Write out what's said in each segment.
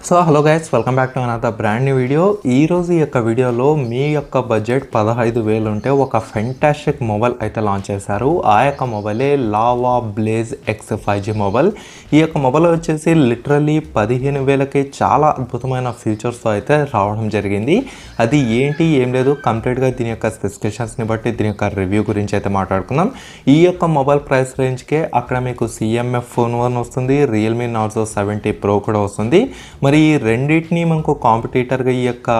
So hello guys, welcome back to another brand new video. ఈరోజు ఈ యొక్క వీడియోలో మీ యొక్క బడ్జెట్ 15,000 ఉంటే ఒక ఫెంటాస్టిక్ మొబైల్ అయితే లాంచ్ చేశారు. ఆ యొక్క మొబైలే Lava blaze X 5G mobile. ఈ యొక్క మొబైల్ వచ్చేసి లిటరల్లీ 15,000కి చాలా అద్భుతమైన ఫీచర్స్తో అయితే రావడం జరిగింది. అది ఏంటి ఏం లేదు, కంప్లీట్గా దీని యొక్క స్పెసిఫికేషన్స్ని బట్టి దీని యొక్క రివ్యూ గురించి అయితే మాట్లాడుకుందాం. ఈ యొక్క మొబైల్ ప్రైస్ రేంజ్కే అక్కడ మీకు CMF ఫోన్ 1 వస్తుంది, రియల్మీ నార్జో 70 Pro కూడా వస్తుంది. మరి ఈ రెండింటిని మనకు కాంపిటీటర్గా ఈ యొక్క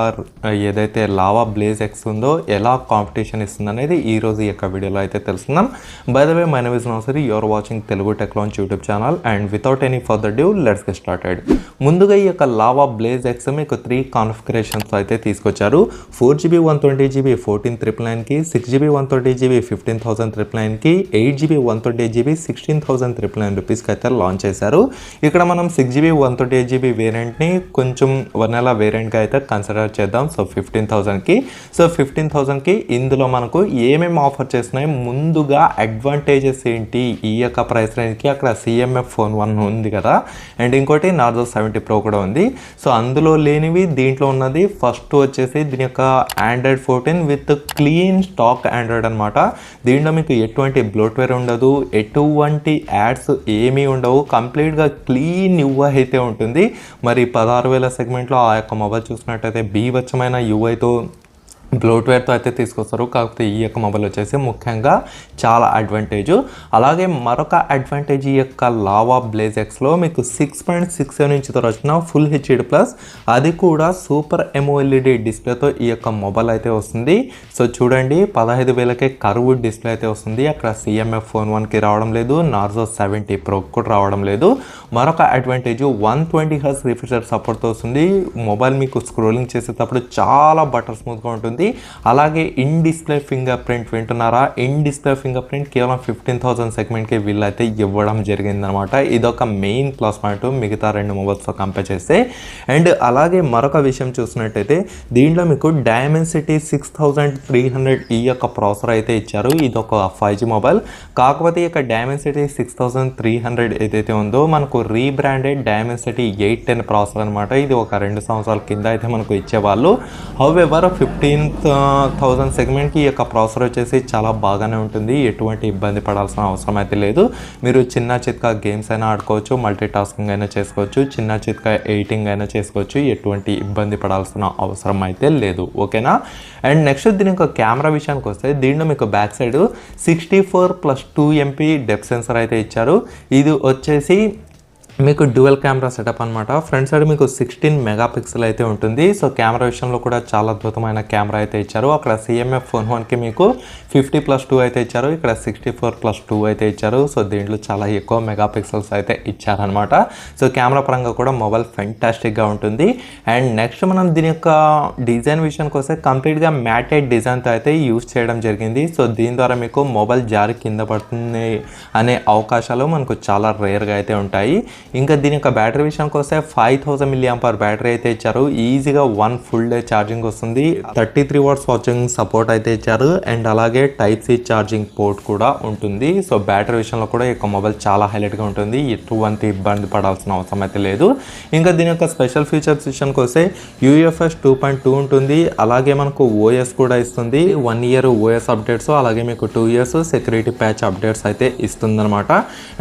ఏదైతే లావా బ్లేజ్ ఎక్స్ ఉందో ఎలా కాంపిటీషన్ ఇస్తుంది అనేది ఈరోజు ఈ యొక్క వీడియోలో అయితే తెలుసుకుందాం. By the way, my name is నౌసరీ, you're watching Telugu tech launch YouTube channel. And without any further due let's get started. ముందుగా ఈ యొక్క లావా బ్లేజ్ ఎక్స్ మీకు 3 కాన్ఫిగరేషన్స్ అయితే తీసుకొచ్చారు. 4GB 128GB 14,999కి, 6GB 128GB 15,999కి, 8GB 128GB 16,999 రూపీస్కి అయితే లాంచ్ చేశారు. ఇక్కడ మనం 6GB 128GB వేరియంట్ని కొంచెం వనలా వేరియంట్గా అయితే కన్సిడర్ చేద్దాం. సో 15,000కి. సో 15,000కి ఇందులో మనకు ఏమేమి ఆఫర్ చేస్తున్నాయి, ముందుగా అడ్వాంటేజెస్ ఏంటి ఈ యొక్క ప్రైస్ రేంజ్కి. అక్కడ CMF ఫోన్ 1 ఉంది కదా, అండ్ ఇంకోటి నార్జో 70 Pro కూడా ఉంది. సో అందులో లేనివి దీంట్లో ఉన్నది. ఫస్ట్ వచ్చేసి దీని యొక్క Android 14 with clean stock Android అనమాట. దీంట్లో మీకు ఎటువంటి బ్లోట్వేర్ ఉండదు, ఎటువంటి యాడ్స్ ఏమీ ఉండవు, కంప్లీట్గా క్లీన్ UI అయితే ఉంటుంది. మరి 16,000 సెగ్మెంట్లో ఆ యొక్క మొబైల్ చూసినట్టయితే బీభత్సమైన UIతో బ్లోట్వేర్తో అయితే తీసుకొస్తారు. కాకపోతే ఈ యొక్క మొబైల్ వచ్చేసి ముఖ్యంగా చాలా అడ్వాంటేజ్. అలాగే మరొక అడ్వాంటేజ్ ఈ యొక్క లావా బ్లేజ్ ఎక్స్లో మీకు 6.67 ఇంచ్తో వచ్చిన ఫుల్ HD+, అది కూడా సూపర్ AMOLED డిస్ప్లేతో ఈ యొక్క మొబైల్ అయితే వస్తుంది. సో చూడండి, 15,000కే కర్వ్డ్ డిస్ప్లే అయితే వస్తుంది. అక్కడ CMF ఫోన్ 1కి రావడం లేదు, నార్జో 70 Pro కూడా రావడం లేదు. మరొక అడ్వాంటేజ్ 120Hz రిఫ్రెష్ సపోర్ట్తో వస్తుంది. మొబైల్ మీకు స్క్రోలింగ్ చేసేటప్పుడు చాలా బటర్ స్మూత్గా ఉంటుంది. అలాగే ఇన్ డిస్ప్లే ఫింగర్ ప్రింట్ వింటున్నారా, ఇన్ డిస్ప్లే ఫింగర్ ప్రింట్ కేవలం 15,000 సెగ్మెంట్కి వీళ్ళైతే ఇవ్వడం జరిగిందనమాట. ఇదొక మెయిన్ ప్లస్ పాయింట్ మిగతా 2 మొబైల్స్తో కంపేర్ చేస్తే. అండ్ అలాగే మరొక విషయం చూసినట్టయితే దీంట్లో మీకు డైమెన్సిటీ 6300 ఈ యొక్క ప్రాసెసర్ అయితే ఇచ్చారు. ఇదొక 5G మొబైల్. కాకపోతే ఈ యొక్క డైమెన్సిటీ 6300 ఏదైతే ఉందో మనకు రీబ్రాండెడ్ డైమెన్సిటీ 810 ప్రాసెసర్ అనమాట. ఇది ఒక 2 సంవత్సరాల కింద అయితే మనకు ఇచ్చేవాళ్ళు. హౌవెవర్ 15,000 సెగ్మెంట్కి ఈ యొక్క ప్రాసెసర్ వచ్చేసి చాలా బాగానే ఉంటుంది. ఎటువంటి ఇబ్బంది పడాల్సిన అవసరం అయితే లేదు. మీరు చిన్న చిత్కా గేమ్స్ అయినా ఆడుకోవచ్చు, మల్టీ టాస్కింగ్ అయినా చేసుకోవచ్చు, చిన్న చిత్కా ఎడిటింగ్ అయినా చేసుకోవచ్చు. ఎటువంటి ఇబ్బంది పడాల్సిన అవసరం అయితే లేదు. ఓకేనా. అండ్ నెక్స్ట్ దీని యొక్క కెమెరా విషయానికి వస్తే దీంట్లో మీకు back side 64+2 MP depth sensor అయితే ఇచ్చారు. ఇది వచ్చేసి మీకు డ్యూయల్ కెమెరా సెటప్ అనమాట. ఫ్రంట్ సైడ్ మీకు 16 మెగాపిక్సెల్ అయితే ఉంటుంది. సో కెమెరా విషయంలో కూడా చాలా అద్భుతమైన కెమెరా అయితే ఇచ్చారు. అక్కడ CMF ఫోన్ 1కి మీకు 50+2 అయితే ఇచ్చారు, ఇక్కడ 64+2 అయితే ఇచ్చారు. సో దీంట్లో చాలా ఎక్కువ మెగాపిక్సెల్స్ అయితే ఇచ్చారనమాట. సో కెమెరా పరంగా కూడా మొబైల్ ఫెంటాస్టిక్గా ఉంటుంది. అండ్ నెక్స్ట్ మనం దీని యొక్క డిజైన్ విషయానికి వస్తే కంప్లీట్గా మ్యాటెడ్ డిజైన్తో అయితే యూజ్ చేయడం జరిగింది. సో దీని ద్వారా మీకు మొబైల్ జారి కింద పడుతుంది అనే అవకాశాలు మనకు చాలా రేర్గా అయితే ఉంటాయి. ఇంకా దీని యొక్క బ్యాటరీ విషయానికి వస్తే 5000 mAh బ్యాటరీ అయితే ఇచ్చారు. ఈజీగా 1 full day ఛార్జింగ్ వస్తుంది. 33 watts ఛార్జింగ్ సపోర్ట్ అయితే ఇచ్చారు. అండ్ అలాగే Type-C ఛార్జింగ్ పోర్ట్ కూడా ఉంటుంది. సో బ్యాటరీ విషయంలో కూడా ఈ యొక్క మొబైల్ చాలా హైలైట్గా ఉంటుంది. ఎటువంటి ఇబ్బంది పడాల్సిన అవసరం అయితే లేదు. ఇంకా దీని యొక్క స్పెషల్ ఫీచర్స్ విషయానికి వస్తే UFS 2.2 ఉంటుంది. అలాగే మనకు OS కూడా ఇస్తుంది. 1 year OS అప్డేట్స్, అలాగే మీకు 2 years సెక్యూరిటీ ప్యాచ్ అప్డేట్స్ అయితే ఇస్తుంది అనమాట.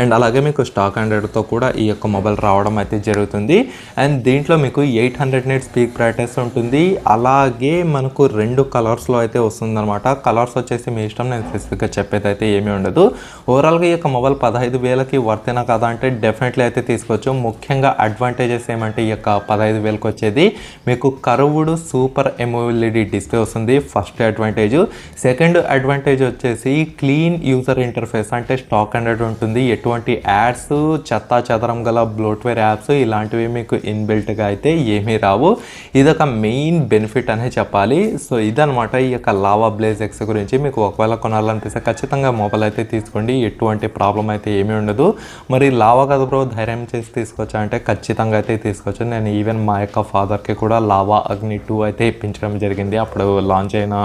అండ్ అలాగే మీకు స్టాక్ ఆండ్రాయిడ్తో కూడా ఈ యొక్క మొబైల్ రావడం అయితే జరుగుతుంది. అండ్ దీంట్లో మీకు 800 nits పీక్ బ్రైట్నెస్ ఉంటుంది. అలాగే మనకు 2 కలర్స్లో అయితే వస్తుంది అనమాట. కలర్స్ వచ్చేసి మీ ఇష్టం, నేను స్పెసిఫిక్గా చెప్పేది అయితే ఏమీ ఉండదు. ఓవరాల్గా ఈ యొక్క మొబైల్ 15,000కి వర్తేనా కదా అంటే డెఫినెట్లీ అయితే తీసుకోవచ్చు. ముఖ్యంగా అడ్వాంటేజెస్ ఏమంటే ఈ యొక్క 15,000కి వచ్చేది మీకు కర్వ్డ్ సూపర్ AMOLED డిస్ప్లే వస్తుంది, ఫస్ట్ అడ్వాంటేజ్. సెకండ్ అడ్వాంటేజ్ వచ్చేసి క్లీన్ యూజర్ ఇంటర్ఫేస్, అంటే స్టాక్ ఆండ్రాయిడ్ ఉంటుంది. ఎటువంటి యాడ్స్, చెత్తా చెదరం గల బ్లోట్వేర్ యాప్స్ ఇలాంటివి మీకు ఇన్బిల్ట్గా అయితే ఏమీ రావు. ఇదొక మెయిన్ బెనిఫిట్ అనే చెప్పాలి. సో ఇదనమాట ఈ యొక్క లావా బ్లేజ్ ఎక్స్ గురించి. మీకు ఒకవేళ కొనాలనిపిస్తే ఖచ్చితంగా మొబైల్ అయితే తీసుకోండి, ఎటువంటి ప్రాబ్లం అయితే ఏమీ ఉండదు. మరి లావా కదా బ్రో, ధైర్యం చేసి తీసుకోవచ్చా అంటే ఖచ్చితంగా అయితే తీసుకోవచ్చు. నేను ఈవెన్ మా యొక్క ఫాదర్కి కూడా లావా అగ్ని 2 అయితే ఇప్పించడం జరిగింది. అప్పుడు లాంచ్ అయిన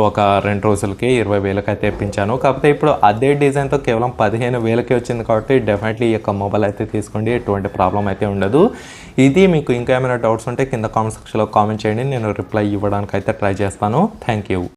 ఒక 2 రోజులకి 20,000కి అయితే ఇప్పించాను. కాకపోతే ఇప్పుడు అదే డిజైన్తో కేవలం 15,000కి వచ్చింది కాబట్టి డెఫినెట్లీ ఈ యొక్క మొబైల్ మొబైల్ అయితే తీసుకోండి, ఎటువంటి ప్రాబ్లం అయితే ఉండదు. ఇది మీకు ఇంకా ఏమైనా డౌట్స్ ఉంటే కింద కామెంట్ సెక్షన్లో కామెంట్ చేయండి, నేను రిప్లై ఇవ్వడానికి అయితే ట్రై చేస్తాను. Thank you.